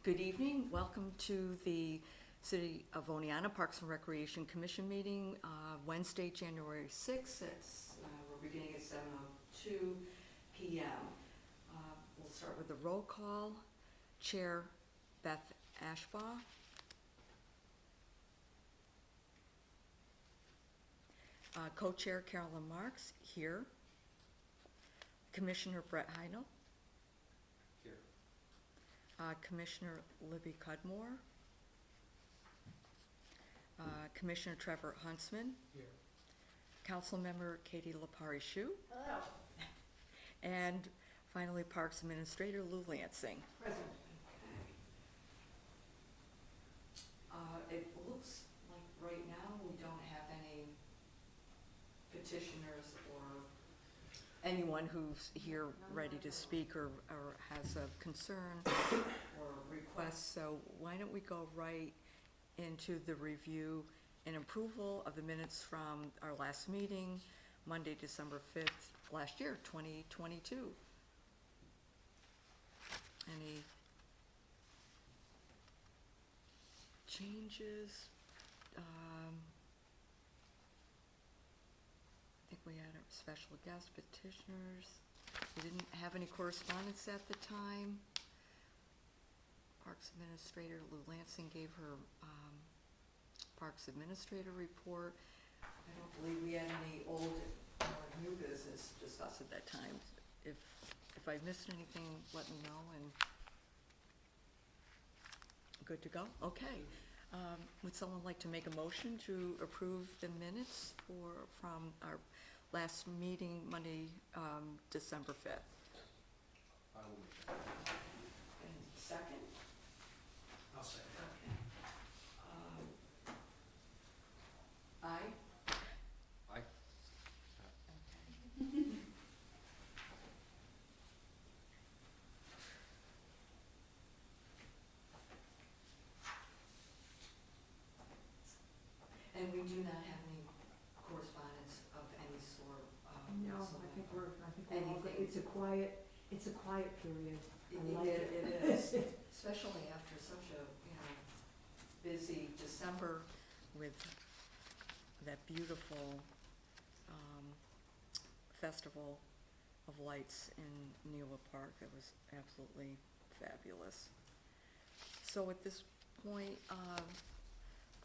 Good evening. Welcome to the City of Oneonta Parks and Recreation Commission meeting, Wednesday, January 6th. We're beginning at 7:02 p.m. We'll start with the roll call. Chair Beth Ashbaugh. Co-chair Carolyn Marks, here. Commissioner Brett Heinel. Here. Commissioner Libby Cudmore. Commissioner Trevor Huntsman. Here. Councilmember Katie Lapari-Shu. Hello. And finally, Parks Administrator Lou Lansing. Present. It looks like right now we don't have any petitioners or anyone who's here ready to speak or has a concern or request, so why don't we go right into the review and approval of the minutes from our last meeting, Monday, December 5th, last year, 2022. Any changes? I think we had our special guest petitioners. We didn't have any correspondence at the time. Parks Administrator Lou Lansing gave her Parks Administrator report. I don't believe we had any old or new business to discuss at that time. If I missed anything, let me know, and good to go? Okay. Would someone like to make a motion to approve the minutes from our last meeting, Monday, December 5th? I will make that. And second? I'll second. Okay. Aye? Aye. Okay. And we do not have any correspondence of any sort, No, I whatsoever. think we're all good. Anything. It's a quiet period. I like It is, especially after such a, busy December with that beautiful festival of lights in Neola Park. It was absolutely fabulous. So at this point,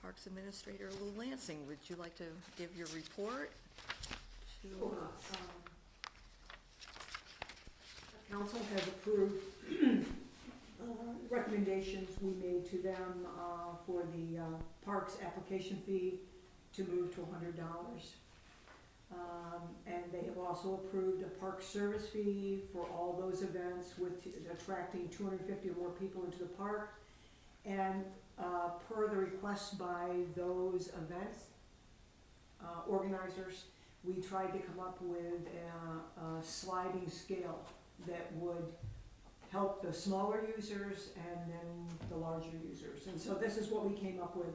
Parks Administrator Lou Lansing, would you like to give your report to Sure. us? Council has approved recommendations we made to them for the parks application fee to move to $100. And they have also approved a park service fee for all those events with attracting 250 or more people into the park. And per the request by those events organizers, we tried to come up with a sliding scale that would help the smaller users and then the larger users. And so this is what we came up with.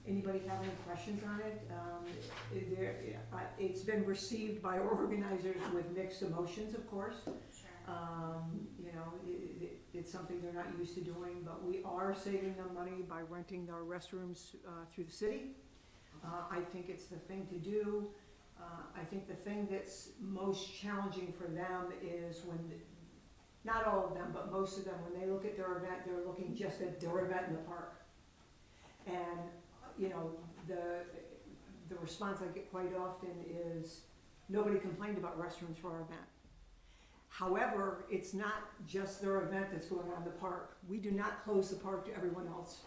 Anybody have any questions on it? It's been received by organizers with mixed emotions, of course. It's something they're not used to doing, but we are saving them money by renting our restrooms through the city. I think it's the thing to do. I think the thing that's most challenging for them is when, not all of them, but most of them, when they look at their event, they're looking just at their event in the park. And, the response I get quite often is, nobody complained about restrooms for our event. However, it's not just their event that's going on in the park. We do not close the park to everyone else.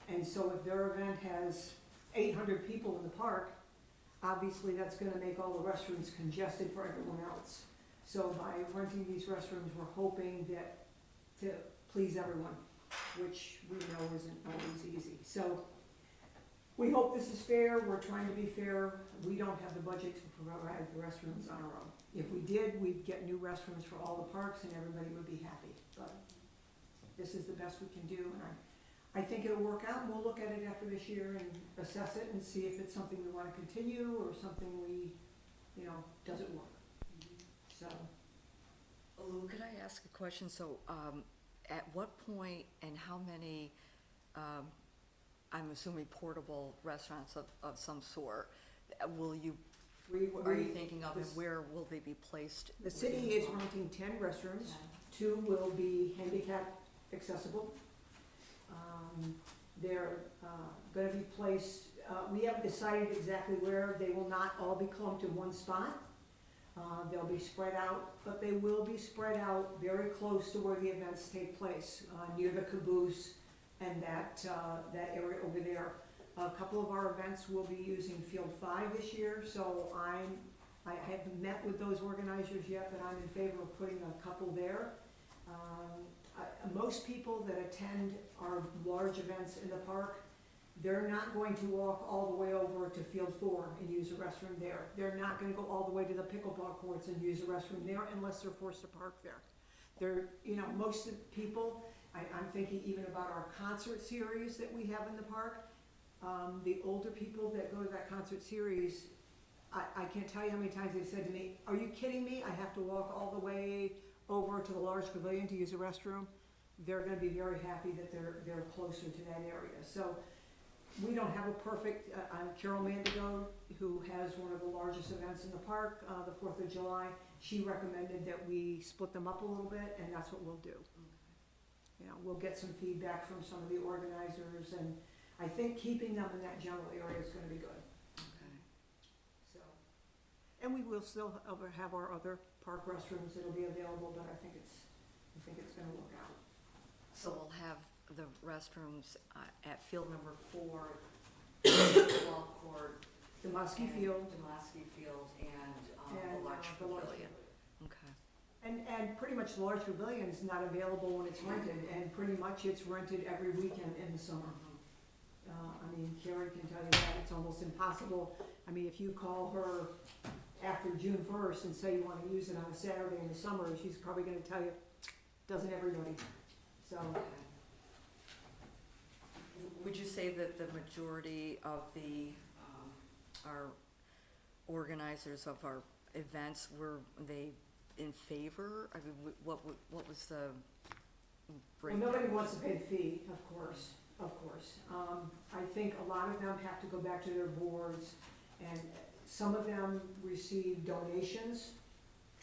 And so if their event has 800 people in the park, obviously that's gonna make all the restrooms congested for everyone else. So by renting these restrooms, we're hoping that to please everyone, which we know isn't always easy. So we hope this is fair. We're trying to be fair. We don't have the budget to provide the restrooms on our own. If we did, we'd get new restrooms for all the parks and everybody would be happy. But this is the best we can do, and I think it'll work out, and we'll look at it after this year and assess it and see if it's something we want to continue or something we, doesn't work. So Lou, could I ask a question? So, at what point and how many, I'm assuming portable restaurants of some sort, will you, are you thinking of, and where will they be placed? The city is renting 10 restrooms. 2 will be handicap accessible. They're gonna be placed, we haven't decided exactly where. They will not all be clumped in one spot. They'll be spread out, but they will be spread out very close to where the events take place, near the caboose and that area over there. A couple of our events will be using Field 5 this year, so I haven't met with those organizers yet, but I'm in favor of putting a couple there. Most people that attend our large events in the park, they're not going to walk all the way over to Field 4 and use a restroom there. They're not gonna go all the way to the pickleball courts and use a restroom there unless they're forced to park there. They're, most of the people, I'm thinking even about our concert series that we have in the park. The older people that go to that concert series, I can't tell you how many times they've said to me, "Are you kidding me? I have to walk all the way over to the large pavilion to use a restroom." They're gonna be very happy that they're closer to that area. So we don't have a perfect, Carol Mandigo, who has one of the largest events in the park, the 4th of July, she recommended that we split them up a little bit, and that's what we'll do. We'll get some feedback from some of the organizers, and I think keeping them in that general area is gonna be good. Okay. So, and we will still have our other park restrooms that'll be available, but I think it's gonna work out. So we'll have the restrooms at field number 4, ball court. Demuskie Field. Demuskie Field and and, the large the large pavilion. Okay. And pretty much the large pavilion is not available when it's rented, and pretty much it's rented every weekend in the summer. Karen can tell you that, it's almost impossible. If you call her after June 1st and say you wanna use it on a Saturday in the summer, she's probably gonna tell you, doesn't everybody? So, Okay. Would you say that the majority of our organizers of our events, were they in favor? What was the well, breakdown? nobody wants to pay the fee, of course. I think a lot of them have to go back to their boards, and some of them receive donations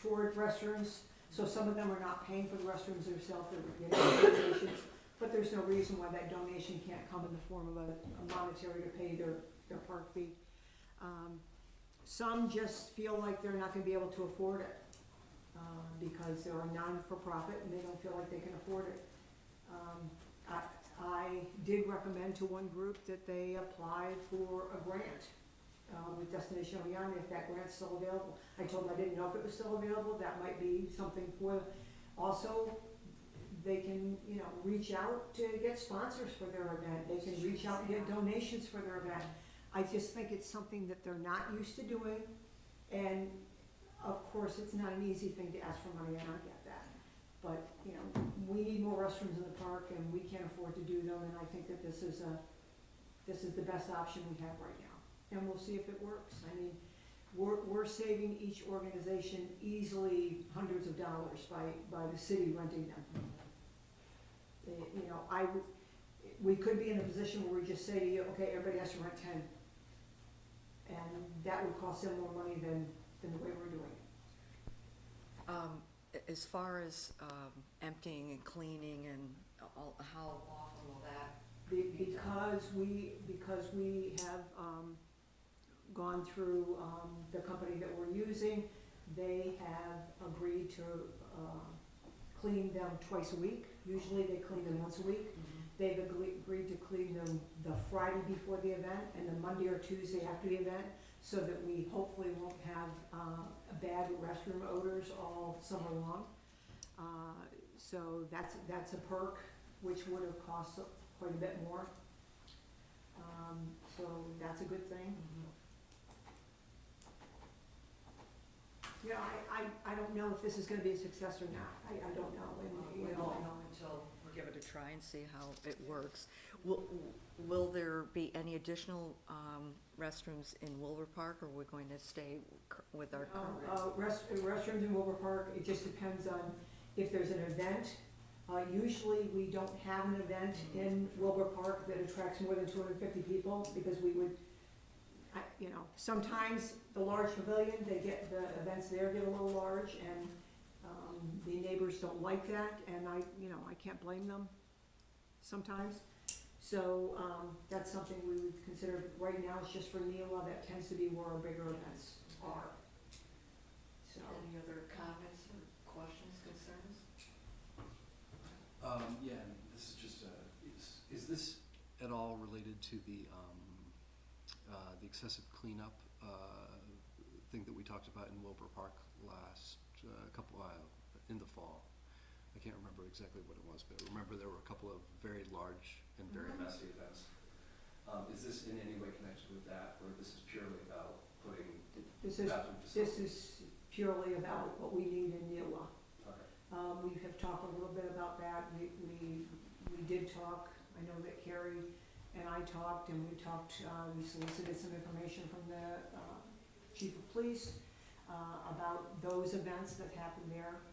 toward restrooms, so some of them are not paying for the restrooms themselves, they're getting donations, but there's no reason why that donation can't come in the form of a monetary to pay their park fee. Some just feel like they're not gonna be able to afford it, because they're a non-for-profit and they don't feel like they can afford it. I did recommend to one group that they apply for a grant with Destination Oleana, if that grant's still available. I told them I didn't know if it was still available, that might be something for them. Also, they can, reach out to get sponsors for their event, they can reach out and get donations for their event. I just think it's something that they're not used to doing, and of course, it's not an easy thing to ask for money, and I get that. But, we need more restrooms in the park, and we can't afford to do them, and I think that this is the best option we have right now. And we'll see if it works. We're saving each organization easily hundreds of dollars by the city renting them. We could be in a position where we just say to you, okay, everybody has to rent 10. And that would cost them more money than the way we're doing it. As far as emptying and cleaning and how often will that? Because we have gone through the company that we're using, they have agreed to clean them twice a week. Usually they clean them once a week. They've agreed to clean them the Friday before the event and the Monday or Tuesday after the event, so that we hopefully won't have bad restroom odors all summer long. So that's a perk, which would have cost quite a bit more. So that's a good thing. I don't know if this is gonna be a success or not. I don't know. We won't know until we give it a try and see how it works. Will there be any additional restrooms in Wilbur Park, or are we going to stay with our current? Restrooms in Wilbur Park, it just depends on, if there's an event, usually we don't have an event in Wilbur Park that attracts more than 250 people, because we would, sometimes the large pavilion, the events there get a little large, and the neighbors don't like that, and I can't blame them sometimes. So, that's something we would consider. Right now, it's just for Neola, that tends to be where our bigger events are. So, Any other comments or questions, concerns? Yeah, and this is just, is this at all related to the excessive cleanup, thing that we talked about in Wilbur Park last, in the fall? I can't remember exactly what it was, but I remember there were a couple of very large and very messy events. Is this in any way connected with that, or this is purely about putting this bathroom facilities? is purely about what we need in Neola. Okay. We have talked a little bit about that. We did talk. I know that Carrie and I talked, and we solicited some information from the chief of police about those events that happened there.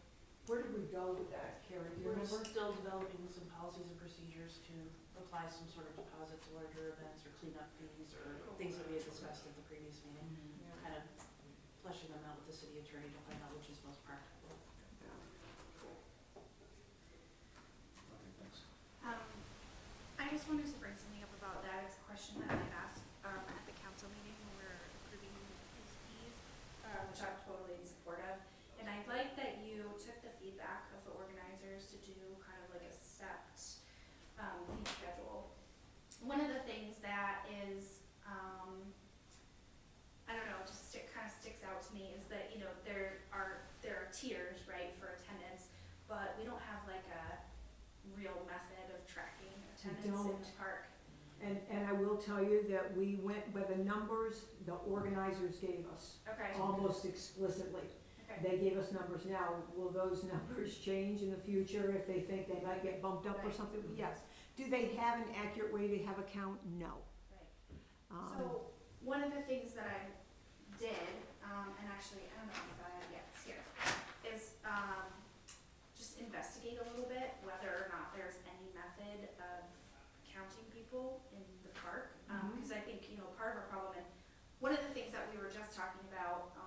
Where did we go with that, Carrie? Do you We're remember? still developing some policies and procedures to apply some sort of deposit to larger events or cleanup fees or things that we had discussed at the previous meeting. Yeah. Kind of fleshing them out with the city attorney to find out which is most practical. Okay, thanks. I just wanted to bring something up about that. It's a question that I had asked at the council meeting when we were approving these fees, which I'm totally in support of. And I'd like that you took the feedback of the organizers to do kind of like a stepped fee schedule. One of the things that is, I don't know, just kind of sticks out to me is that, there are tiers, right, for attendance, but we don't have like a real method of tracking attendance in don't. the park. And I will tell you that we went by the numbers the organizers gave us, Okay. almost explicitly. Okay. They gave us numbers. Now, will those numbers change in the future if they think they might get bumped up or Right. something? Yes. Do they have an accurate way to have a count? No. Right. So one of the things that I did, and actually I don't know if I have yet it's here, is just investigate a little bit whether or not there's any method of counting people in the park, because I think part of our problem, and one of the things that we were just talking about, I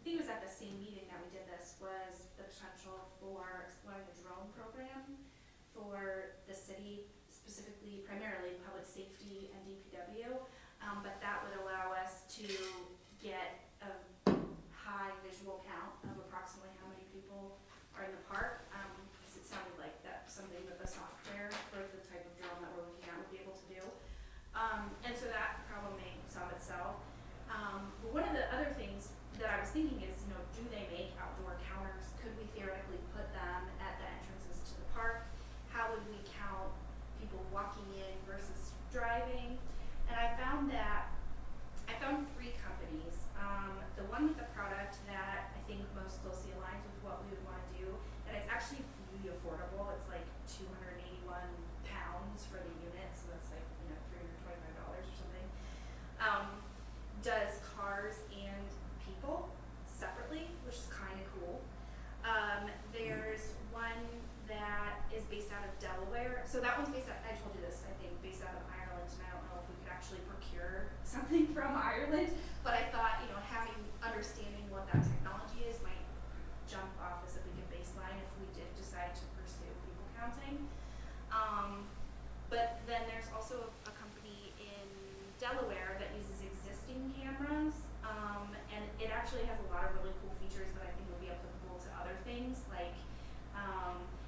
think it was at the same meeting that we did this, was the potential for exploring a drone program for the city, specifically primarily public safety and DPW, but that would allow us to get a high visual count of approximately how many people are in the park, because it sounded like that's something that the software for the type of drone that we're looking at would be able to do. And so that problem may solve itself. But one of the other things that I was thinking is, do they make outdoor counters? Could we theoretically put them at the entrances to the park? How would we count people walking in versus driving? And I found 3 companies. The one with the product that I think most closely aligns with what we would want to do, and it's actually really affordable. It's like £281 for the unit, so that's like $325 or something. Does cars and people separately, which is kind of cool. There's one that is based out of Delaware. So that one's based out, I told you this, I think, based out of Ireland, and I don't know if we could actually procure something from Ireland, but I thought, understanding what that technology is might jump off as a big baseline if we did decide to pursue people counting. But then there's also a company in Delaware that uses existing cameras, and it actually has a lot of really cool features that I think will be applicable to other things, like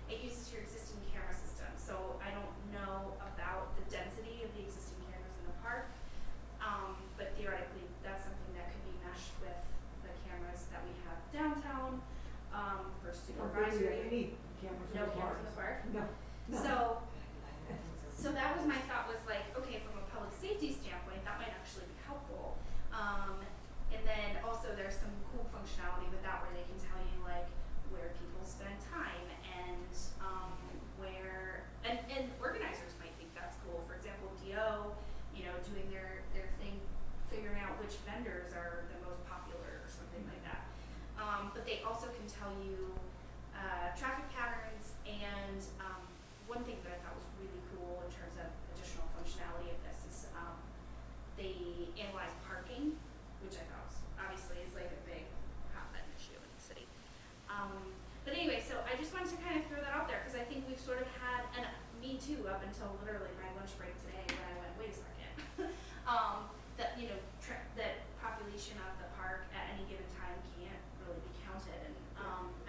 it uses your existing camera system. So I don't know about the density of the existing cameras in the park, but theoretically that's something that could be meshed with the cameras that we have downtown for Or maybe supervisory. any cameras in No the cameras park. in the park. No. So that was my thought, was like, okay, from a public safety standpoint, that might actually be helpful. And then also there's some cool functionality with that where they can tell you like where people spend time and and organizers might think that's cool. For example, DO, doing their thing, figuring out which vendors are the most popular or something like that. But they also can tell you too, up until literally my lunch break today, when I went, wait a second. That, you know, that population of the park at any given time can't really be counted, and,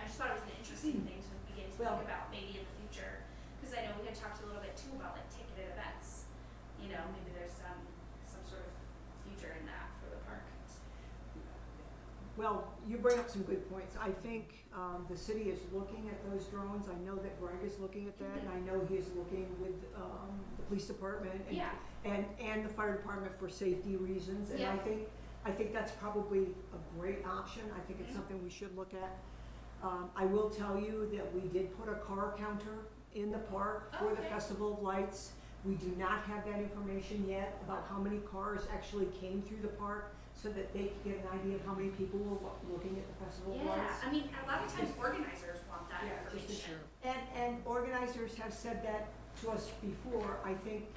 I just thought it was an interesting thing to begin to Well- think about maybe in the future. Cause I know we had talked a little bit too about like ticketed events, you know, maybe there's some sort of future in that for the park. Well, you bring up some good points. I think the city is looking at those drones. I know that Greg is looking at that, and I know he is looking with the police department and, Yeah. and the fire department for safety reasons. And Yeah. I think that's probably a great option. I think it's Mhm. something we should look at. I will tell you that we did put a car counter in the park for the Okay. Festival of Lights. We do not have that information yet about how many cars actually came through the park, so that they could get an idea of how many people were looking at the Festival of Yeah, Lights. I mean, a lot of times organizers want that Yeah, just to information. And organizers have said that to us before. I think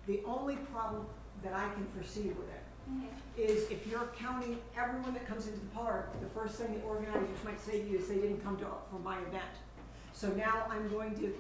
the only problem that I can foresee with it Mhm. is if you're counting everyone that comes into the park, the first thing the organizers might say to you is they didn't come for my event. So now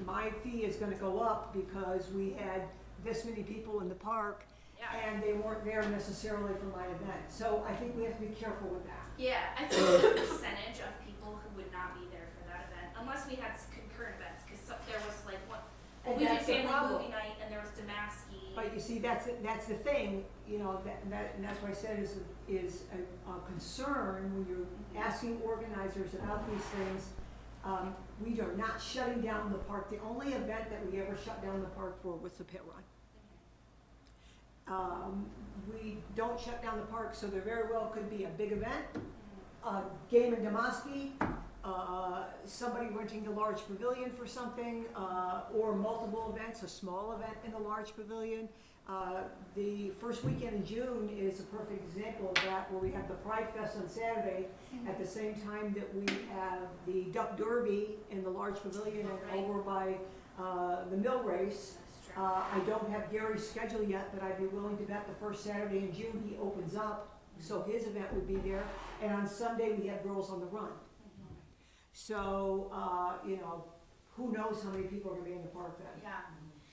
my fee is gonna go up because we had this many people in the park Yeah. and they weren't there necessarily for my event. So I think we have to be careful with that. Yeah, I think the percentage of people who would not be there for that event, unless we had concurrent events, cause there was like one, And we did that's the family problem. movie night and there was Damaski. But you see, that's the thing, you know, and that's why I said is a concern when you're asking organizers about these things. We are not shutting down the park. The only event that we ever shut down the park for was the pit run. We don't shut down the park, so there very well could be a big event, a game in Damaski, somebody renting the large pavilion for something, or multiple events, a small event in the large pavilion. The first weekend in June is a perfect example of that, where we have the Pride Fest on Saturday, at the same time that we have the Duck Derby in the large pavilion and Right. over by the mill race. That's true. I don't have Gary's schedule yet, but I'd be willing to bet the first Saturday in June he opens up, so his event would be there. And on Sunday, we have Girls on the Run. Mhm. So, you know, who knows how many people are gonna be in the park then? Yeah,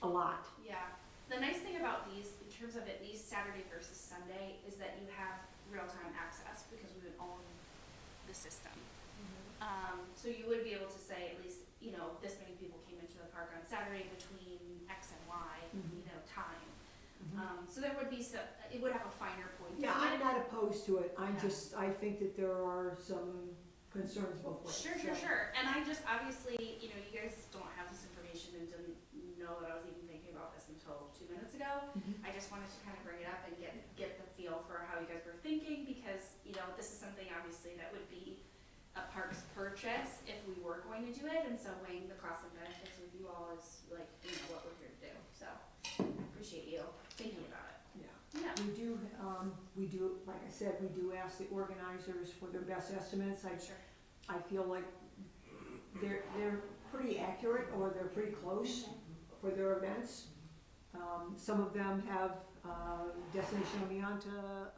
A lot. yeah. The nice thing about these, in terms of at least Saturday versus Sunday, is that you have real-time access, because we would own the system. So you would be able to say at least, you know, this many people came into the park on Saturday between X and Y, Mhm. you know, time. So there would be some, it would have a finer point. Yeah, on I'm it. not opposed to it. Yeah. I think that there are some concerns both ways. Sure, so. and I just, obviously, you know, you guys don't have this information and didn't know that I was even thinking about this until 2 minutes ago. Mhm. I just wanted to kind of bring it up and get the feel for how you guys were thinking, because, you know, this is something obviously that would be a parks purchase if we were going to do it, and so weighing the costs and benefits with you all is like, you know, what we're here to do, so I appreciate you thinking about it. Yeah. Yeah. We do, like I said, we do ask the organizers for their best estimates. Sure. I feel like they're pretty accurate, or they're pretty close for their events. Some of them have, Destination Oneonta,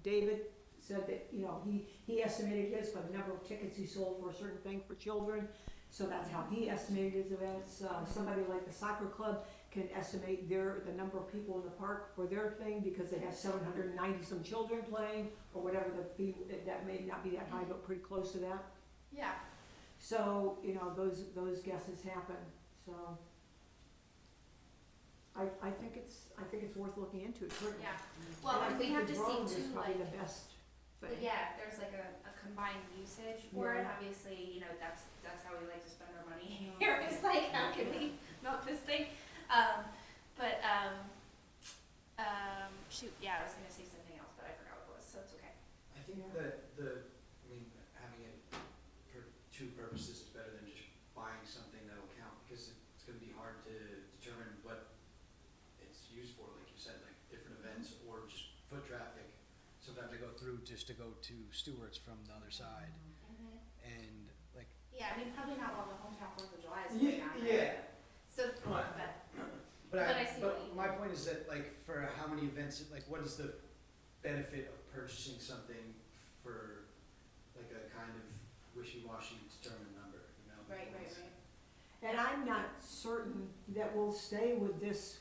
David said that, you know, he estimated his by the number of tickets he sold for a certain thing for children, so that's how he estimated his events. Somebody like the soccer club can estimate the number of people in the park for their thing, because they have 790 some children playing, or whatever the fee, that may not be that high, but pretty close to that. Yeah, So, you know, those guesses happen, so. I think it's worth looking into, certainly. yeah. Well, And I and we think have the to drone see is too, probably like, the best thing. yeah, if there's like a combined usage for it, Yeah. obviously, you know, that's how we like to spend our money here. It's like, how can we milk this thing? Shoot, yeah, I was gonna say something else, but I forgot what it was, so it's okay. I think Yeah. that having it for two purposes is better than just buying something that'll count, because it's gonna be hard to determine what it's used for, like you said, like different events or just foot traffic. Sometimes I go through just to go to Stewart's from the other side, and like. Yeah, I mean, probably not while the hometown 4th of July is Yeah, going on. yeah. So, Right. But I see what you my point is that, like, for how many events, like, what is the benefit of purchasing something for, like, a kind of wishy-washy determined number, you know? right. And I'm not certain that we'll stay with this,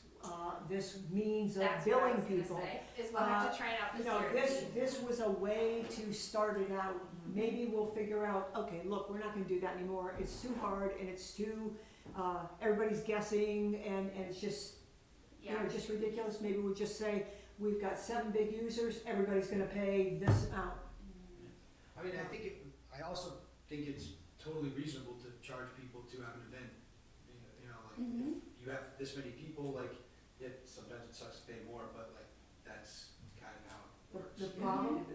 this means of That's what I billing was gonna people. say, is we'll have to try it out You this know, year and see. this was a way to start it out. Maybe we'll figure out, okay, look, we're not gonna do that anymore. It's too hard and it's too, everybody's guessing and it's just, you know, Yeah, just ridiculous. Maybe we'll just say, we've got 7 big users, everybody's gonna pay this amount. I mean, I also think it's totally reasonable to charge people to have an event. You know, like, Mhm. if you have this many people, like, yeah, sometimes it sucks to pay more, but like, that's kind of how it works.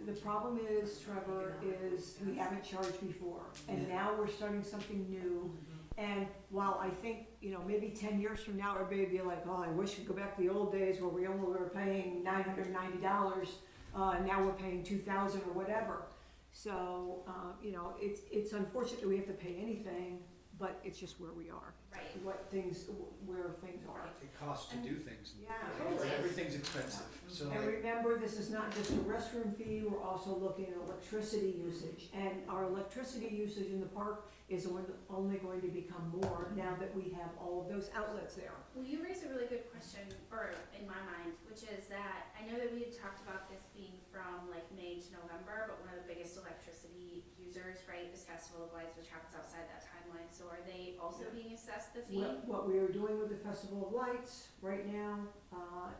The problem is, Trevor, is we haven't charged before, and Yeah. now we're starting something new. And while I think, you know, maybe 10 years from now, everybody will be like, oh, I wish we'd go back to the old days where we only were paying $990, and now we're paying $2,000 or whatever. So, you know, it's unfortunate that we have to pay anything, but it's just where we are, right. where things are. It costs to do things. Yeah. Totally. Everything's expensive, so And like, remember, this is not just a restroom fee, we're also looking at electricity usage. And our electricity usage in the park is only going to become more now that we have all of those outlets there. Well, you raised a really good question, or in my mind, which is that I know that we had talked about this being from like May to November, but one of the biggest electricity users, right, is Festival of Lights, which happens outside that timeline. So are they also being assessed the fee? What we are doing with the Festival of Lights right now,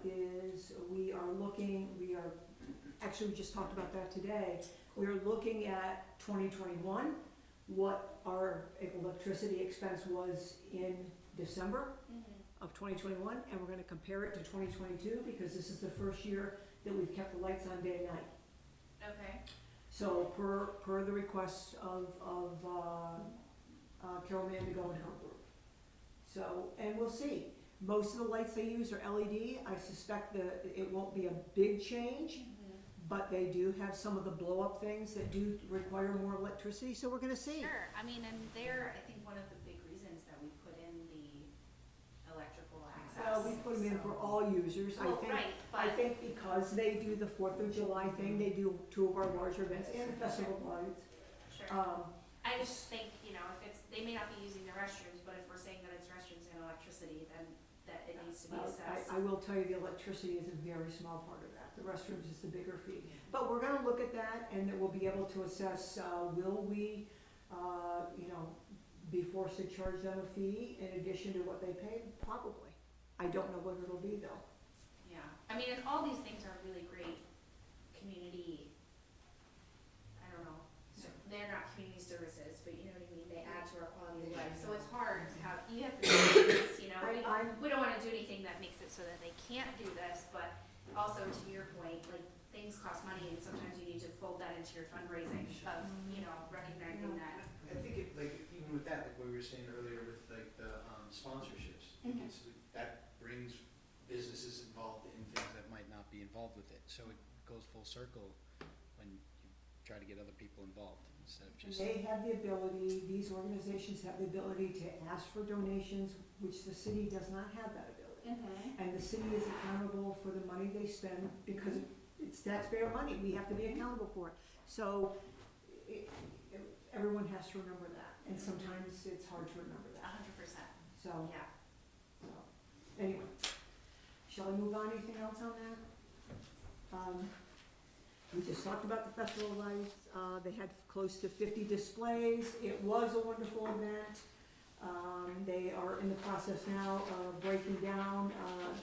is we are, actually, we just talked about that today. We are looking at 2021, what our electricity expense was in December Mhm. of 2021, and we're gonna compare it to 2022, because this is the first year that we've kept the lights on day and night. Okay, So per the requests of Carol Mandigo and her group. So, and we'll see. Most of the lights they use are LED. I suspect that it won't be a big change, Mhm. but they do have some of the blow-up things that do require more electricity, so we're gonna see. Sure, I mean, and they're, I think, one of the big reasons that we put in the electrical access. Well, we put them in for all users, I Well, think. right, I but, think because they do the 4th of July thing, they do 2 of our larger events and the Festival of Lights. sure. I just think, you know, if it's, they may not be using the restrooms, but if we're saying that it's restrooms and electricity, then that it needs to be Well, assessed. I will tell you, the electricity is a very small part of that. The restrooms is the bigger fee. But we're gonna look at that, and then we'll be able to assess, will we, you know, be forced to charge them a fee in addition to what they paid? Probably. I don't know what it'll be, though. Yeah, I mean, and all these things are really great community, I don't know, they're not community services, but you know what I mean, they add to our quality of life, so it's hard to have, you have to do this, you know, we don't wanna do anything that makes it so that they can't do this, but also to your point, like, things cost money, and sometimes you need to fold that into your fundraising of, you know, recognizing that. I think it, like, even with that, like what we were saying earlier with like the sponsorships, I think Mhm. that brings businesses involved in things that might not be involved with it. So it goes full circle when you try to get other people involved instead of And just. they have the ability, these organizations have the ability to ask for donations, which the city does not have that ability. Mm-hmm. And the city is accountable for the money they spend because it's taxpayer money, we have to be accountable for it. So, everyone has to remember that, and sometimes it's hard to remember that, 100%, so, yeah. anyway. Shall I move on, anything else on that? We just talked about the Festival of Lights, they had close to 50 displays, it was a wonderful event. They are in the process now of breaking down,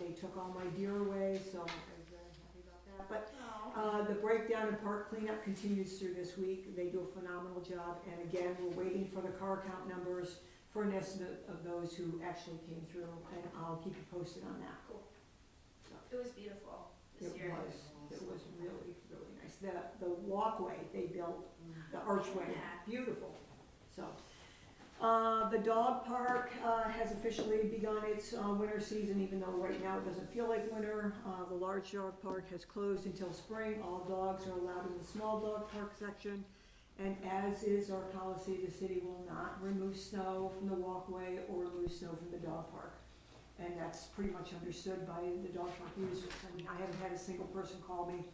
they took all my deer away, so I'm very happy about that. But the breakdown and park cleanup continues through this week. They do a phenomenal job, and again, we're waiting for the car count numbers for an estimate of those who actually came through, and I'll keep you posted on that. Cool. It was beautiful this year. It was really, really nice. The walkway they built, the archway, Yeah. beautiful, so. The dog park, has officially begun its, winter season, even though right now it doesn't feel like winter. The large dog park has closed until spring. All dogs are allowed in the small dog park section. And as is our policy, the city will not remove snow from the walkway or remove snow from the dog park. And that's pretty much understood by the dog park users. I mean, I haven't had a single person call me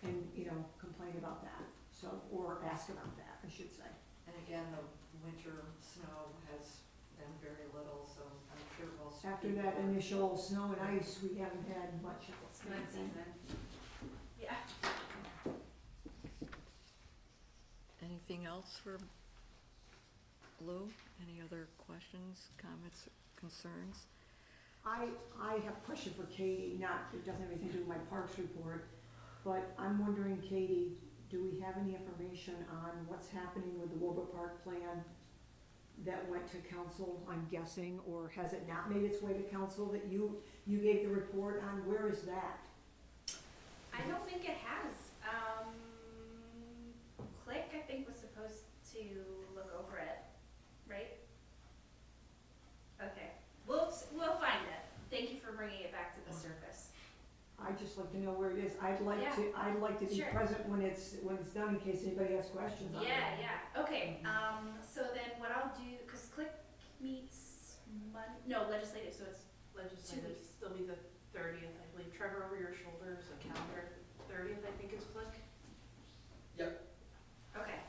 and, you know, complain about that, so, or ask about that, I should say. And again, the winter snow has been very little, After that initial snow and ice, we haven't had much of It's mud season. Yeah. Anything else for Lou? Any other questions, comments, concerns? I have a question for Katie, not, it doesn't have anything to do with my parks report, but I'm wondering, Katie, do we have any information on what's happening with the Wilbur Park plan that went to council, I'm guessing, or has it not made its way to council that you gave the report on? Where is that? I don't think it has. Click, I think, was supposed to look over it, right? Okay, we'll find it. Thank you for bringing it back to the surface. I'd just like to know where it is. I'd like Yeah. to be Sure. present when it's done in case anybody has questions on it. Yeah, okay, so then what I'll do, cause Click meets legislative, so it's, Legislative, still be the 30th, I believe. Trevor, over your shoulder is a calendar. 30th, I think is Click. okay,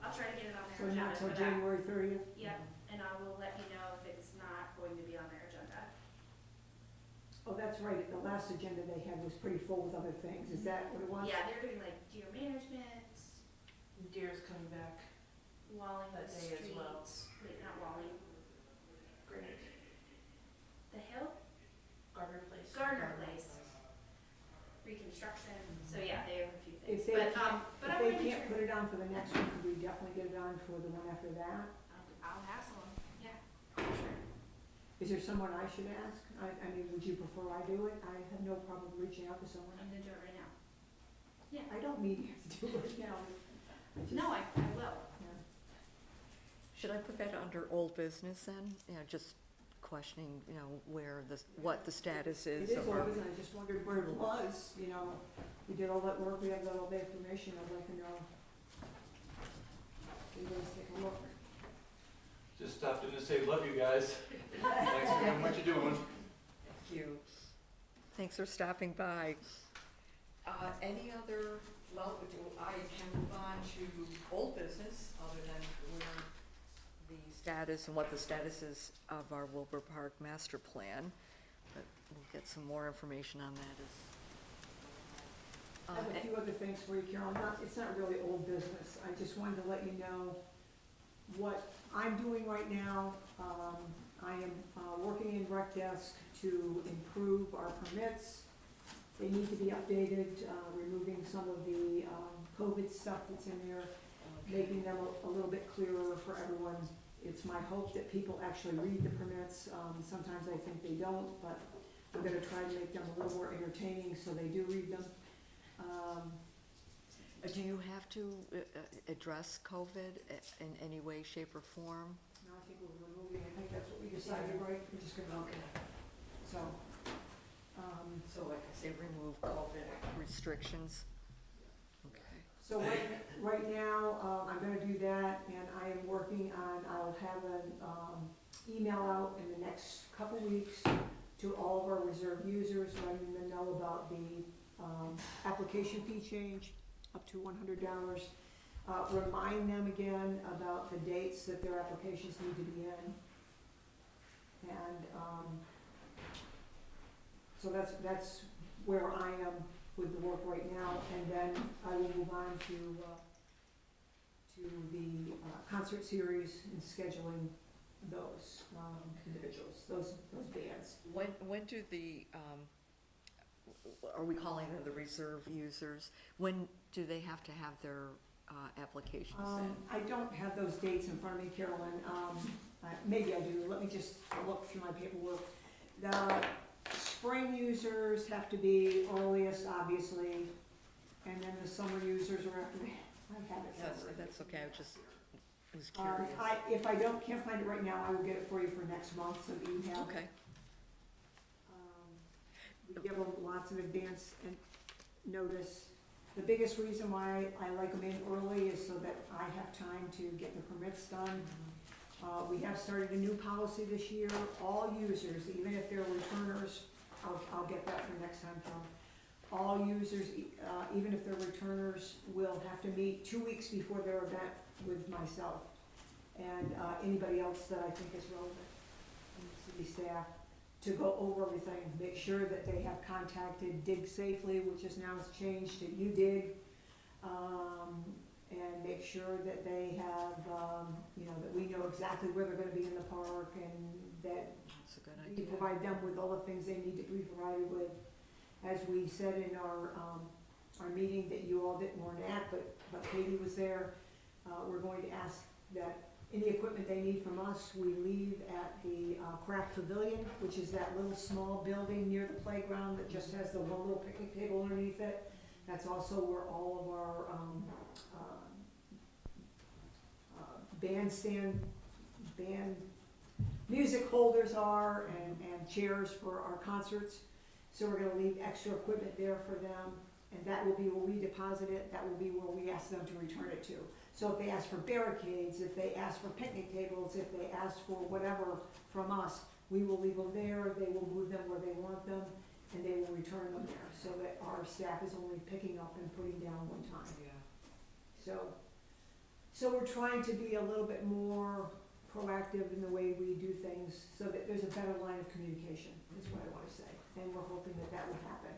I'll try to get it on So their not agenda till for that. January 30th? Yep, and I will let you know if it's not going to be on their agenda. Oh, that's right, the last agenda they had was pretty full with other things, is that what it was? Yeah, they're doing like deer management, Deer's coming back. Walling That day as Street, well. wait, not Walling, Great. the Hill, Gardner Place. Gardner Place, reconstruction, so yeah, they have a few things, If they but, can't, but if I'm they pretty can't sure, put it on for the next one, could we definitely get it on for the one after that? I'll hassle them, yeah, for sure. Is there someone I should ask? I mean, would you prefer I do it? I have no problem reaching out to someone. I'm gonna do it right now. I don't mean you have to do it now. I just- No, I will. yeah. Should I put that under old business then? You know, just questioning, you know, what the status is It is of old our. business, I just wondered where it was, you know, we did all that work, we have all the information, I'd like to know. Can you guys take a look? Just stopped in to say, love you guys. Thanks for doing what you're doing. Thank you. Thanks for stopping by. Any other, I can move on to old business, other than where the status and what the status is of our Wilbur Park master plan. But we'll get some more information on that I have a few other things for you, Carol, it's not really old business, I just wanted to let you know what I'm doing right now. I am working in rec desk to improve our permits. They need to be updated, removing some of the COVID stuff that's in there, making them a little bit clearer for everyone. It's my hope that people actually read the permits. Sometimes I think they don't, but I'm gonna try to make them a little more entertaining so they do read them. Do you have to address COVID in any way, shape, or form? No, I think we're removing, I think that's what we decided, right? We're just gonna, so, So like I say, remove COVID restrictions? Okay. so right now, I'm gonna do that, and I am working on, I'll have an, email out in the next couple weeks to all of our reserve users, letting them know about the, application fee change, up to $100. Remind them again about the dates that their applications need to be in. And, so that's where I am with the work right now, and then I will move on to the concert series and scheduling those individuals, those bands. When do the, are we calling them the reserve users? When do they have to have their applications in? I don't have those dates in front of me, Carolyn. Maybe I do. Let me just look through my paperwork. The spring users have to be earliest, obviously, and then the summer users are after, I have it somewhere. That's okay, I just was curious. If I can't find it right now, I will get it for you for next month, so that you have it. Okay, We give them lots of advance and notice. The biggest reason why I like them in early is so that I have time to get the permits done. We have started a new policy this year, all users, even if they're returners, I'll get that for next time, Carol. All users, even if they're returners, will have to meet 2 weeks before their event with myself and anybody else that I think is relevant in the city staff. to go over everything, make sure that they have contacted Dig Safely, which is now changed to You Dig. And make sure that they have, that we know exactly where they're gonna be in the park and that That's a good we idea. provide them with all the things they need to be provided with. As we said in our meeting that you all weren't at, but Katie was there, we're going to ask that any equipment they need from us, we leave at the craft pavilion, which is that little small building near the playground that just has the one little picnic table underneath it. That's also where all of our band music holders are and chairs for our concerts. So we're gonna leave extra equipment there for them, and that will be where we deposit it, that will be where we ask them to return it to. So if they ask for barricades, if they ask for picnic tables, if they ask for whatever from us, we will leave them there, they will move them where they want them, and they will return them there, so that our staff is only picking up and putting down one time. Yeah. So we're trying to be a little bit more proactive in the way we do things, so that there's a better line of communication, is what I wanna say, and we're hoping that that will happen.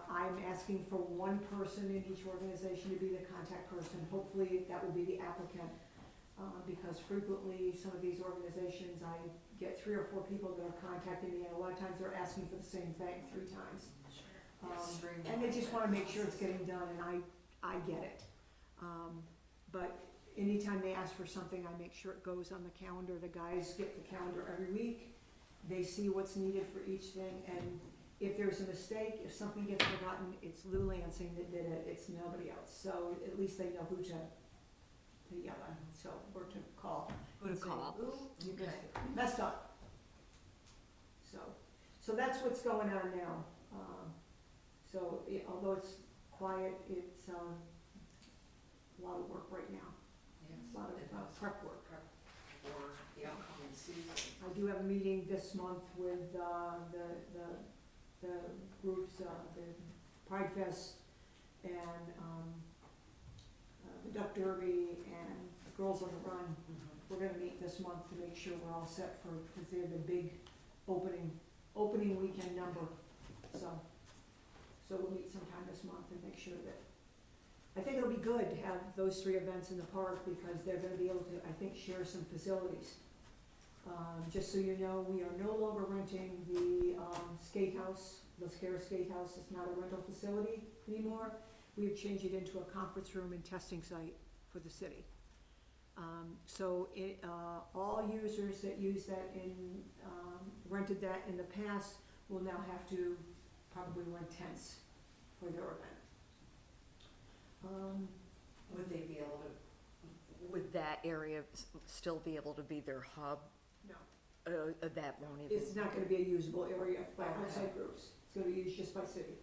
I'm asking for one person in each organization to be the contact person, hopefully that will be the applicant, because frequently, some of these organizations, I get 3 or 4 people that are contacting me, and a lot of times they're asking for the same thing 3 times. Extremely And they just wanna make sure it's getting done, and I get it. But anytime they ask for something, I make sure it goes on the calendar. The guys get the calendar every week. They see what's needed for each thing, and if there's a mistake, if something gets forgotten, it's Lou Lansing that did it, it's nobody else. So at least they know who to yell at, so, or to call. Who to and say, call. "Lou, you Okay. messed up." So that's what's going on now. Although it's quiet, it's a lot of work right now, a lot of prep work. For the upcoming season. I do have a meeting this month with the groups, the Pride Fest and the Duck Derby and Girls on the Run. We're gonna meet this month to make sure we're all set because they're the big opening weekend number. So we'll meet sometime this month and make sure that, I think it'll be good to have those 3 events in the park because they're gonna be able to, I think, share some facilities. Just so you know, we are no longer renting the skate house, the Lascara Skate House. It's not a rental facility anymore. We have changed it into a conference room and testing site for the city. All users that use that rented that in the past will now have to probably rent tents for their event. Would they be able to, would that area still be able to be their hub? No. That won't even. It's not gonna be a usable area by Okay. outside groups. It's gonna be used just by the city.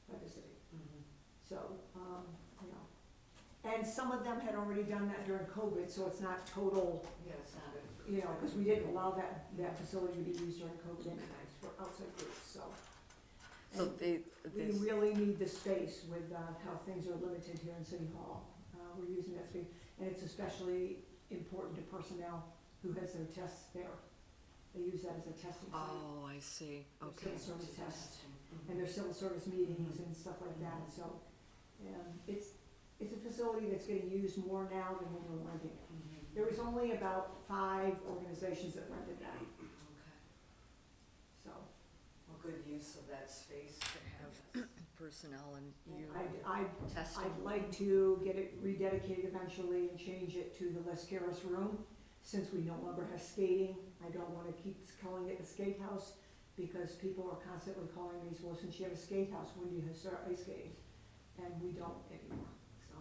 Mhm. So, and some of them had already done that during COVID, so it's not total, Yeah, it's not a. because we didn't allow that facility to be used during COVID anyways for outside groups, so. So And we really need the space with how things are limited here in City Hall. We're using that space, and it's especially important to personnel who has their tests there. They use that as a testing site. Oh, I see, Their okay. civil service tests and their civil service meetings and stuff like that, so. It's a facility that's getting used more now than when we're renting it. Mhm. There was only about 5 organizations that rented that, Okay. so. Well, good use of that space to have personnel and you I'd testing. like to get it rededicated eventually and change it to the Lascaris room. Since we no longer have skating, I don't wanna keep calling it the skate house, because people are constantly calling me, well, since you have a skate house, when do you start ice skating? And we don't anymore, so.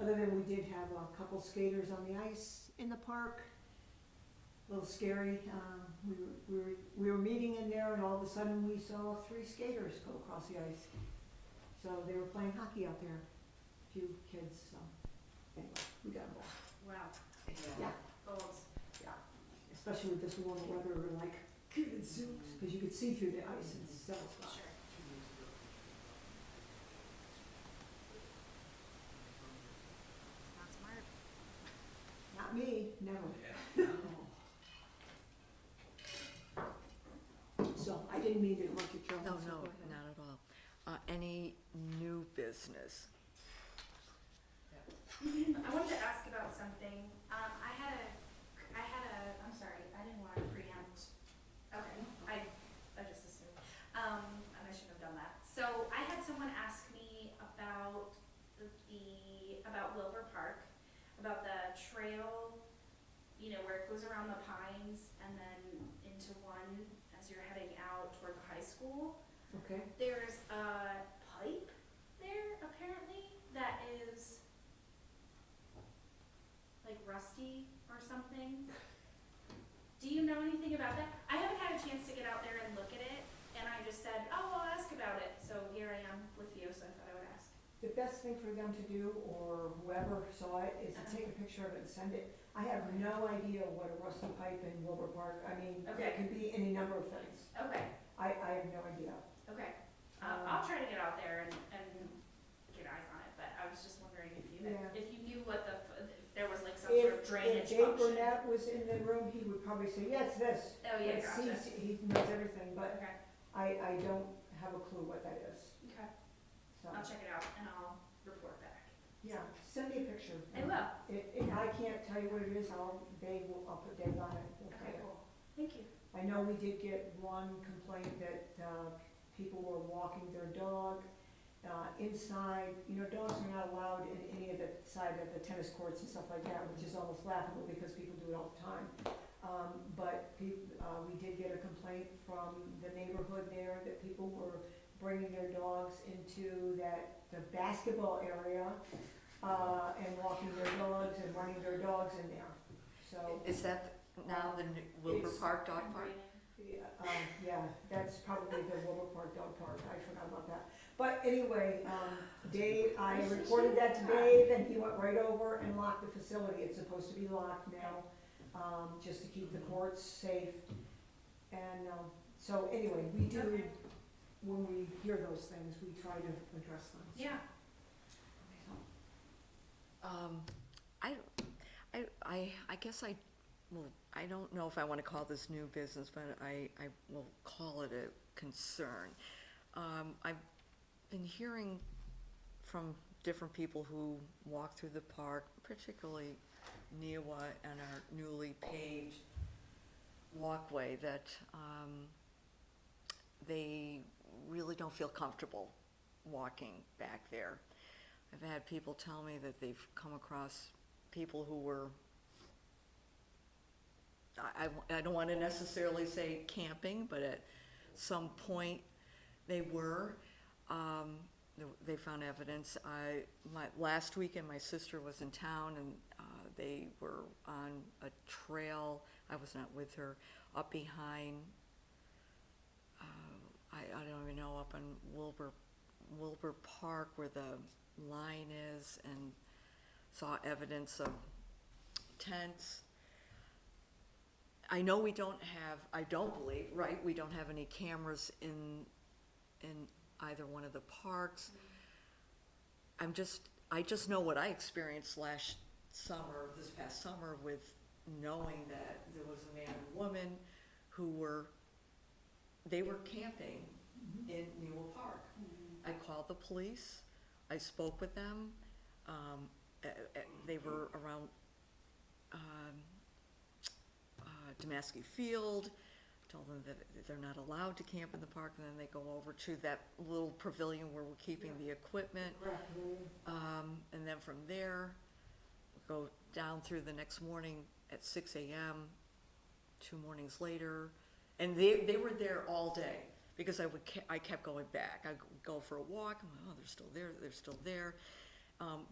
Other than we did have a couple skaters on the ice in the park. A little scary, we were meeting in there and all of a sudden we saw 3 skaters go across the ice. So they were playing hockey out there, a few kids, so, anyway, we got them all. Wow, Yeah, goals. yeah, especially with this warm weather, we're like, good zooks, because you could see through the ice in several spots. Sure. It's not smart. Not me, never. Yeah. So I didn't mean to interrupt you, Carol. No, so no, go ahead. not at all. Any new business? I wanted to ask about something. I'm sorry, I didn't want to preempt. Okay, I just assumed. And I shouldn't have done that. So I had someone ask me about about Wilbur Park, about the trail, you know, where it goes around the pines and then into one as you're heading out toward the high school. Okay, There's a pipe there apparently that is like rusty or something. Do you know anything about that? I haven't had a chance to get out there and look at it, and I just said, oh, I'll ask about it. So here I am with you, so I thought I would ask. the best thing for them to do, or whoever saw it, is to take a picture of it and send it. I have no idea what a rusty pipe in Wilbur Park, I mean, it Okay. could be any number of things. Okay, I have no idea. okay. I'll try to get out there and get eyes on it, but I was just wondering if you had, Yeah. if you knew what if there was like some sort of drainage If Dave function. Burnett was in the room, he would probably say, yes, this. Oh, yeah, But gotcha. He knows everything, but Okay, I don't have a clue what that is, okay. so. I'll check it out and I'll report back. Yeah, send me a picture. I will. If I can't tell you what it is, I'll put Dave on it. We'll Okay, find it. cool. Thank you. I know we did get one complaint that, people were walking their dog, inside, you know, dogs are not allowed in any of the side of the tennis courts and stuff like that, which is almost laughable because people do it all the time. But we did get a complaint from the neighborhood there that people were bringing their dogs into the basketball area, and walking their dogs and running their dogs in there, so. Is that now the Wilbur It's- Park Dog Park? Yeah, that's probably the Wilbur Park Dog Park, I forgot about that. But anyway, Dave, I reported that to Dave, and he went right over and locked the facility. It's supposed to be locked now, just to keep the courts safe. And, so anyway, we do, Okay. when we hear those things, we try to address them. Yeah. I guess well, I don't know if I want to call this new business, but I will call it a concern. I've been hearing from different people who walk through the park, particularly Neowa and our newly paved walkway, that they really don't feel comfortable walking back there. I've had people tell me that they've come across people who were, I don't want to necessarily say camping, but at some point they were. They found evidence. Last weekend, my sister was in town, and they were on a trail. I was not with her, up behind, I don't even know, up on Wilbur Park where the line is, and saw evidence of tents. I know we don't have, I don't believe, right, we don't have any cameras in either one of the parks. I just know what I experienced this past summer, with knowing that there was a man and woman who were camping in Newell Park. I called the police, I spoke with them, they were around Damascus Field, told them that they're not allowed to camp in the park, and then they go over to that little pavilion where we're keeping the equipment. And then from there, go down through the next morning at 6 a.m., 2 mornings later, and they were there all day, because I kept going back. I would go for a walk, I'm like, oh, they're still there.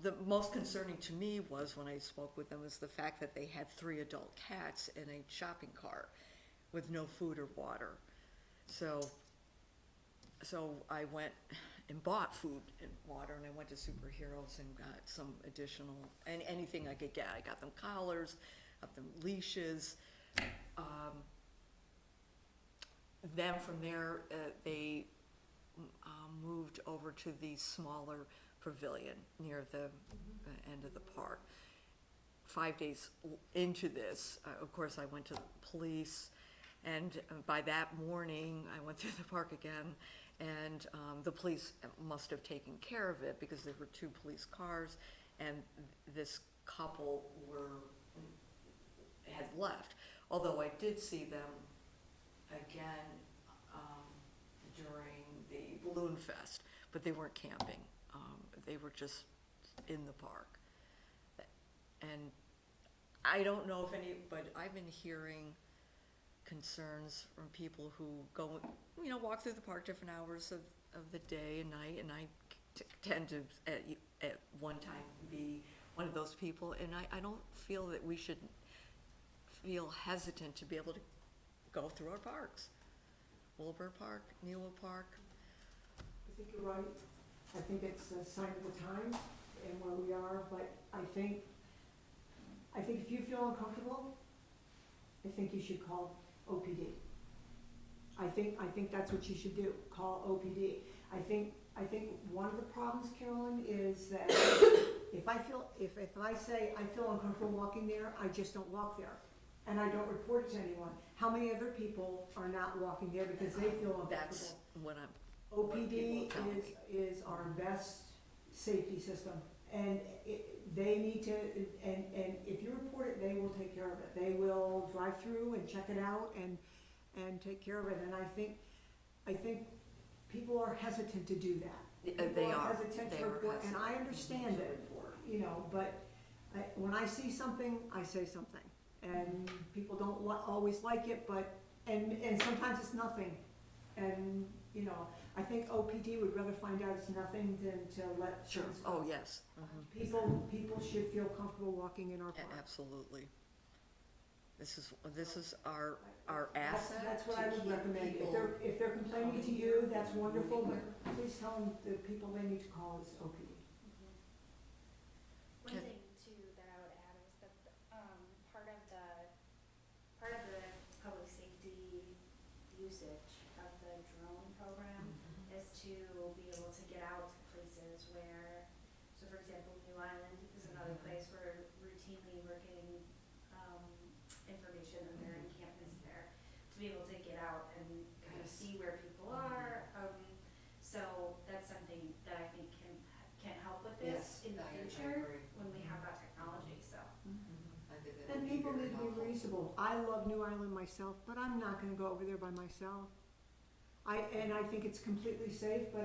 The most concerning to me was, when I spoke with them, was the fact that they had 3 adult cats in a shopping cart with no food or water. So I went and bought food and water, and I went to Superheroes and got some additional, and anything I could get. I got them collars, got them leashes. Then from there, they moved over to the smaller pavilion near the end of the park. 5 days into this, of course, I went to the police. And by that morning, I went through the park again, and the police must have taken care of it because there were 2 police cars, and this couple had left. Although I did see them again during the Balloon Fest, but they weren't camping. They were just in the park. And I don't know if any, but I've been hearing concerns from people who go, walk through the park different hours of the day and night, and I tend to, at one time, be one of those people, and I don't feel that we should feel hesitant to be able to go through our parks. Wilbur Park, Newa Park. I think you're right. I think it's a sign of the times and where we are, but I think if you feel uncomfortable, I think you should call OPD. I think that's what you should do, call OPD. I think one of the problems, Carolyn, is that if I say I feel uncomfortable walking there, I just don't walk there. And I don't report it to anyone. How many other people are not walking there because they feel uncomfortable? That's what OPD people tell me. is our best safety system, and they need to, and if you report it, they will take care of it. They will drive through and check it out and take care of it, and I think people are hesitant to do that. They People are. hesitant They to are report, and I hesitant understand to it, report. but when I see something, I say something, and people don't always like it, but, and sometimes it's nothing, and, I think OPD would rather find out it's nothing than to let Sure, things go. oh, yes. Mhm. People should feel comfortable walking in our park. Absolutely. This is our That's- asset. That's what to I would keep recommend. people If they're complaining to you, that's wonderful, but please tell them the people they need to call is OPD. One Okay. thing too that I would add is that, part of the public safety usage of the drone program is to be able to get out to places where, so for example, New Island is another place where routinely we're getting, information that they're encampments there, to be able to get out and kind of see where people are, so that's something that I think can help with this in the future when we have that technology, so. And people need to be reasonable. I love New Island myself, but I'm not gonna go over there by myself. And I think it's completely safe, but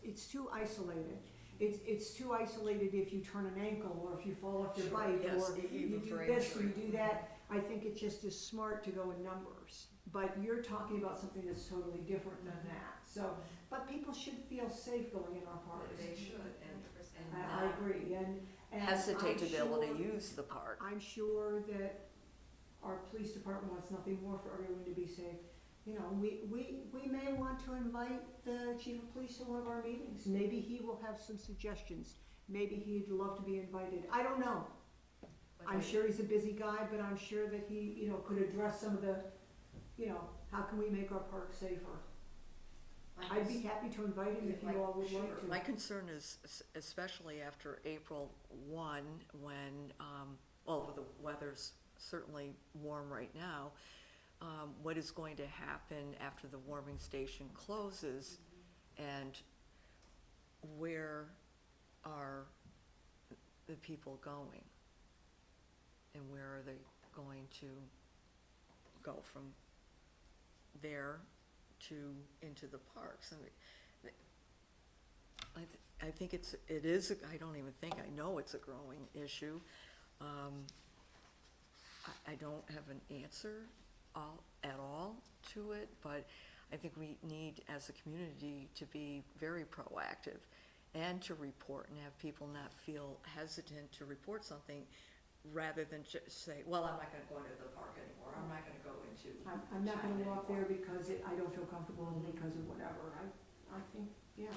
it's too isolated. It's too isolated if you turn an ankle, or if you fall off your Sure, bike, yes, or you even do for this, or you injury. do that. I think it just is smart to go in numbers. But you're talking about something that's totally different than that. So, but people should feel safe going in our parks. They should, and I not agree, and hesitate to I'm be able to sure- use the park. I'm sure that our police department wants nothing more for everyone to be safe. We may want to invite the chief of police to one of our meetings. Maybe he will have some suggestions. Maybe he'd love to be invited. I don't know. I'm sure he's a busy guy, but I'm sure that he, could address some of the, how can we make our park safer? I'd be happy to invite him if you all would like to. My concern is especially after April 1, when, the weather's certainly warm right now, what is going to happen after the warming station closes, and where are the people going? And where are they going to go from there to, into the parks? I think it is, I don't even think, I know it's a growing issue. I don't have an answer at all to it, but I think we need, as a community, to be very proactive and to report, and have people not feel hesitant to report something, rather than just say, well, I'm not gonna go into the park anymore, I'm not gonna go into I'm not gonna China walk anymore. there because I don't feel comfortable, and because of whatever. I think, yeah.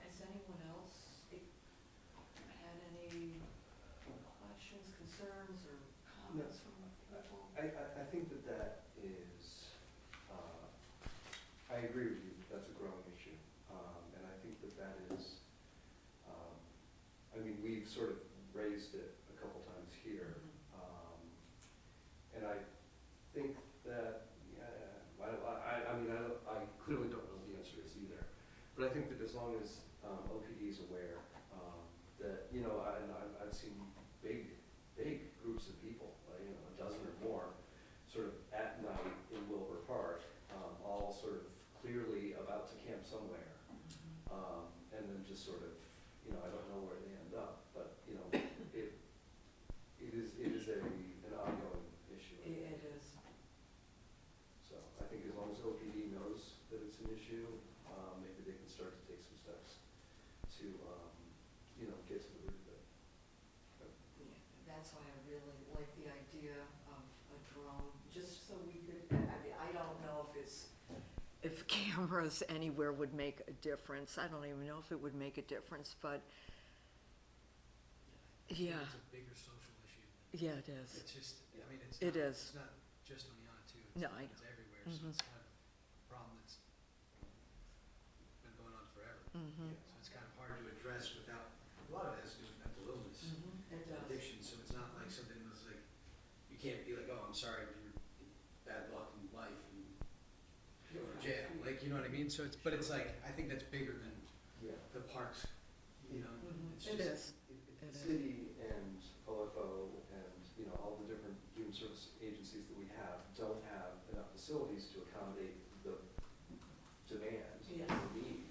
Has anyone else had any questions, concerns, or comments from people? I think that is, I agree with you, that's a growing issue. And I think that is, we've sort of raised it a couple times here. And I think that But I think that as long as OPD is aware that, you know, I've seen big groups of people, you know, a dozen or more, sort of at night in Wilbur Park, all sort of clearly about to camp somewhere. And then just sort of, you know, I don't know where they end up, but, you know, it is an ongoing issue. I think. It is. So I think as long as OPD knows that it's an issue, maybe they can start to take some steps to, you know, get to the root of it. Yeah, that's why I really like the idea of a drone, just so we could, I mean, I don't know if cameras anywhere would make a difference. I don't even know if it would make a difference, but yeah, It's a bigger social issue. yeah, it is. It's just, I mean, it's It not, is. it's not just Oneonta too. No, I It's know. everywhere, Mhm. so it's kind of a problem that's been going on forever. Mm-hmm. So it's kind of hard to address without, a lot of it has to do with mental illness, It addiction, so it's not like something that's like, you can't be like, oh, I'm sorry, you're bad luck in life and go to jail, like, you know what I mean? So it's, but it's like, I think that's bigger than Yeah. the parks, you know? It's It just- is. If It the is. city and OFO and, you know, all the different human service agencies that we have don't have enough facilities to accommodate the demand Yeah. and the need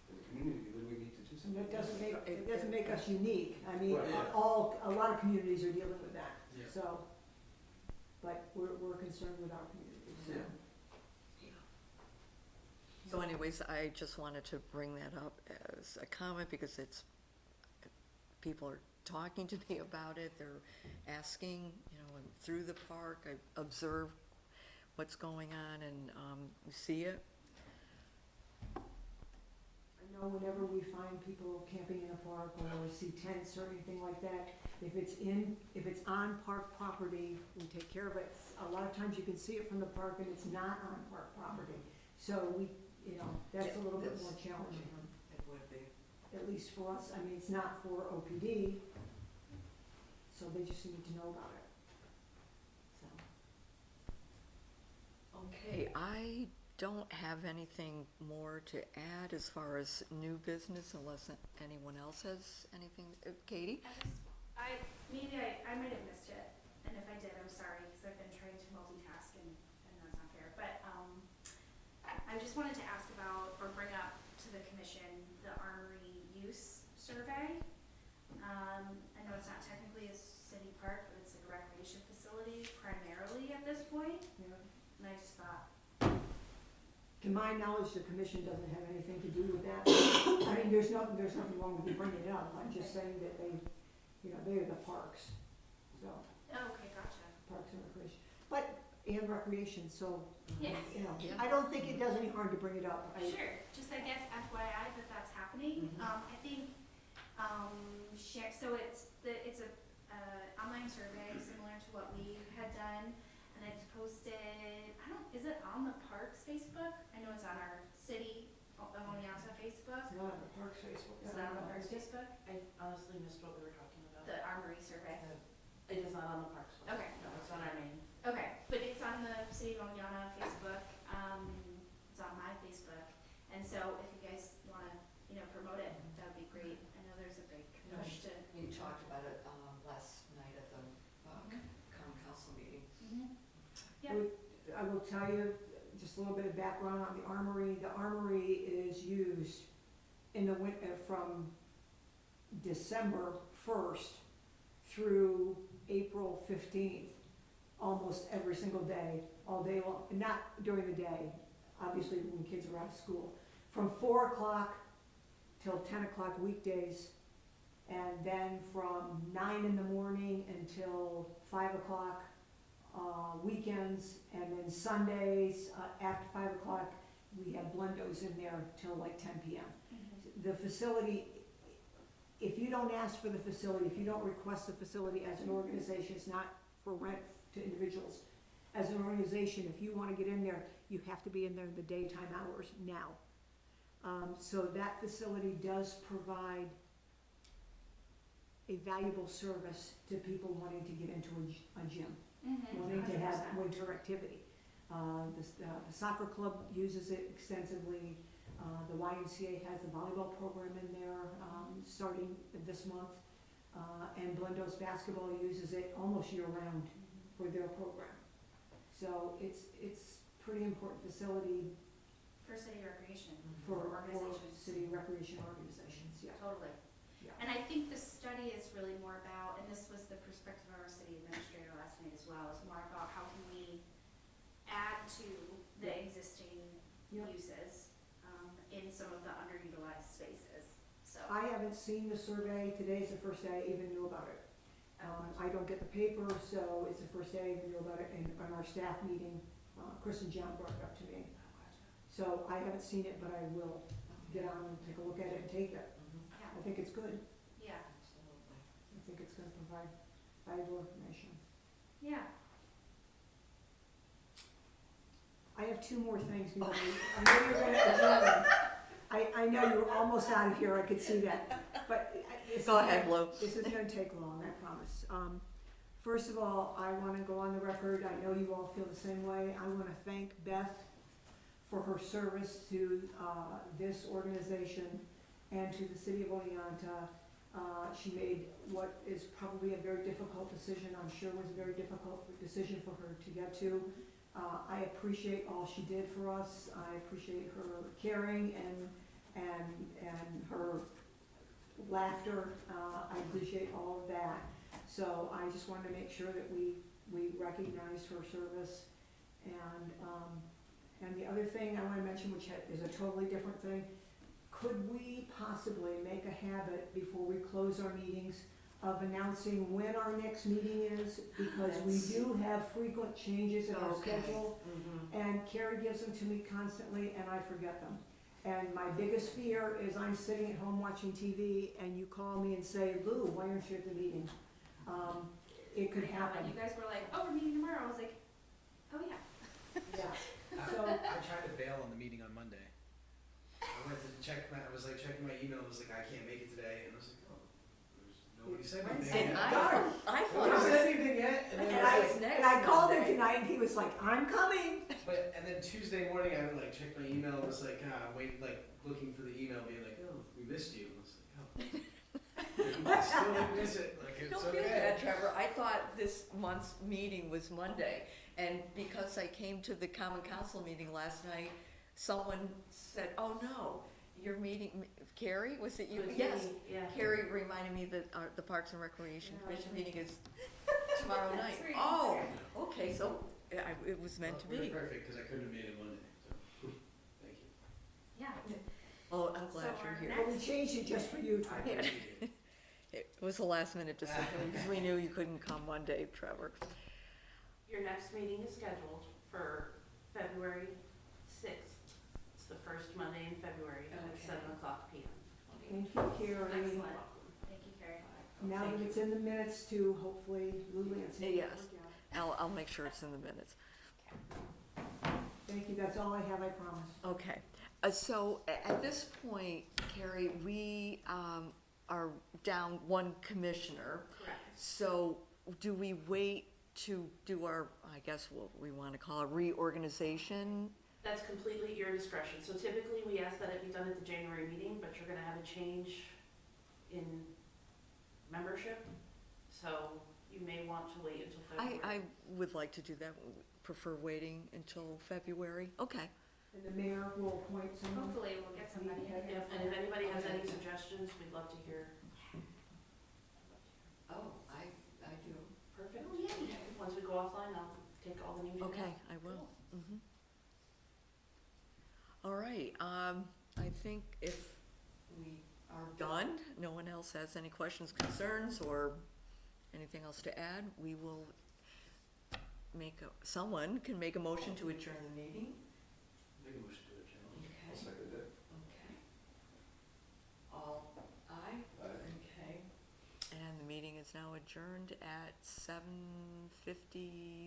in the community, then we need to do And something. that doesn't make us unique. I mean, Right, yeah. a lot of communities are dealing with that, Yeah. so. But we're concerned with our community, so. Yeah. So anyways, I just wanted to bring that up as a comment because people are talking to me about it, they're asking, you know, and through the park, I observe what's going on and, we see it. I know whenever we find people camping in a park or see tents or anything like that, if it's on park property, we take care of it. A lot of times you can see it from the park and it's not on park property. So we, you know, that's a little bit more challenging, It would be. at least for us. I mean, it's not for OPD, so they just need to know about it. So. Okay, I don't have anything more to add as far as new business unless anyone else has anything. Katie? I might have missed it, and if I did, I'm sorry, because I've been trying to multitask and that's not fair, but, I just wanted to ask about, or bring up to the commission, the Armory use survey. I know it's not technically a city park, but it's a recreation facility primarily at this point, Yeah. and I just thought, To my knowledge, the commission doesn't have anything to do with that. I mean, there's nothing wrong with you bringing it up. I'm just saying that they, you know, they are the parks, so, oh, okay, gotcha. parks and recreation. And recreation, so, Yeah. you know, Yeah. I don't think it does any harm to bring it up. Sure, just I guess FYI that that's happening. Mhm. I think, so it's a, online survey similar to what we had done, and it's posted, is it on the parks Facebook? I know it's on our city, Oneonta Facebook. It's not on the parks Facebook. Is that on the parks Facebook? I honestly missed what we were talking about. The Armory survey. It is not on the parks one. Okay. No, it's on our main. Okay, but it's on the City of Oneonta Facebook, it's on my Facebook, and so if you guys wanna, you know, promote it, that would be great. I know there's a big push to. You talked about it, last night at the, common council meeting. Yep. I will tell you, just a little bit of background on the Armory. The Armory is used in the from December 1st through April 15th, almost every single day, all day long, not during the day, obviously when kids are out of school. From 4 o'clock till 10 o'clock weekdays, and then from 9 in the morning until 5 o'clock weekends, and then Sundays, after 5 o'clock, we have blendos in there till like 10 p.m. The facility, if you don't ask for the facility, if you don't request the facility as an organization, it's not for rent to individuals. As an organization, if you wanna get in there, you have to be in there in the daytime hours now. So that facility does provide a valuable service to people wanting to get into a gym, wanting to have 100%. winter activity. The soccer club uses it extensively. The YMCA has a volleyball program in there, starting this month. And Blendos basketball uses it almost year-round for their program. So it's pretty important facility For city recreation, for organizations. city recreation organizations, yeah. Totally. Yeah. And I think the study is really more about, and this was the perspective of our city administrator last night as well, is more about how can we add to the existing Yeah. uses, in some of the underutilized spaces, so. I haven't seen the survey, today's the first day I even knew about it. I don't get the paper, so it's the first day I even knew about it, and on our staff meeting, Chris and John brought it up to me. So I haven't seen it, but I will get on and take a look at it and take it. Yeah, I think it's good, yeah, I think it's gonna provide valuable information. yeah. I have two more things before I know you're gonna adjourn. I know you're almost out of here, I could see that, but this Go is ahead, gonna- Lou. This isn't gonna take long, I promise. First of all, I wanna go on the record, I know you all feel the same way, I wanna thank Beth for her service to, this organization and to the city of Oneonta. She made what is probably a very difficult decision, I'm sure was a very difficult decision for her to get to. I appreciate all she did for us, I appreciate her caring and her laughter, I appreciate all of that. So I just wanted to make sure that we recognized her service. And the other thing I wanna mention, which is a totally different thing, could we possibly make a habit before we close our meetings of announcing when our next meeting is? Because we That's- do have frequent changes in our Okay. schedule, Mhm. and Carrie gives them to me constantly, and I forget them. And my biggest fear is I'm sitting at home watching TV, and you call me and say, Lou, why aren't you at the meeting? It could Yeah, happen. when you guys were like, oh, we're meeting tomorrow, I was like, oh, yeah. Yeah, I so, tried to bail on the meeting on Monday. I went to check I was like checking my email, I was like, I can't make it today, and I was like, oh, there's nobody said anything And yet. I thought Nobody it was, said anything yet, and I then and thought I it was was like, next and I called him Monday. tonight, and he was like, I'm coming. and then Tuesday morning, I would like check my email, it was like, wait, like looking for the email, being like, oh, we missed you. I was like, oh. I still didn't miss it, like it's don't okay. feel bad, Trevor, I thought this month's meeting was Monday, and because I came to the common council meeting last night, someone said, oh no, your meeting, Carrie, was it you? It was Yes, me, yeah. Carrie reminded me that the Parks and Recreation Yeah, Commission right. meeting is tomorrow That's night. great. Oh, okay, so it was meant to Well, be. perfect, because I couldn't have made it Monday, so, thank you. Yeah. Oh, I'm glad So you're our here. But we changed it just for you, I Trevor. appreciate it. It was a last minute decision because we knew you couldn't come Monday, Trevor. Your next meeting is scheduled for February sixth. It's the first Monday in February at Okay. 7:00 p.m. Thank you, Carrie. Excellent. Thank you, Carrie. Now that it's in the minutes too, hopefully Lou Lancy. Yes. I'll make sure it's in the minutes. Thank you, that's all I have, I promise. Okay, so at this point, Carrie, we are down one commissioner. Correct. So do we wait to do our, I guess what we want to call a reorganization? That's completely at your discretion. So typically, we ask that it be done at the January meeting, but you're gonna have a change in membership. So you may want to wait until February. I would like to do that, prefer waiting until February. Okay, And the mayor will appoint someone. Hopefully we'll get somebody in here. And if anybody has any suggestions, we'd love to hear. oh, I do. Perfect. Oh, yeah. Once we go offline, I'll take all the names you have. Okay, I will. Mhm. All right, I think if we are done, no one else has any questions, concerns, or anything else to add, we will someone can make a motion to adjourn the meeting. Make a motion to adjourn. I'll second it. Okay. All aye? Okay. And the meeting is now adjourned at 7:50.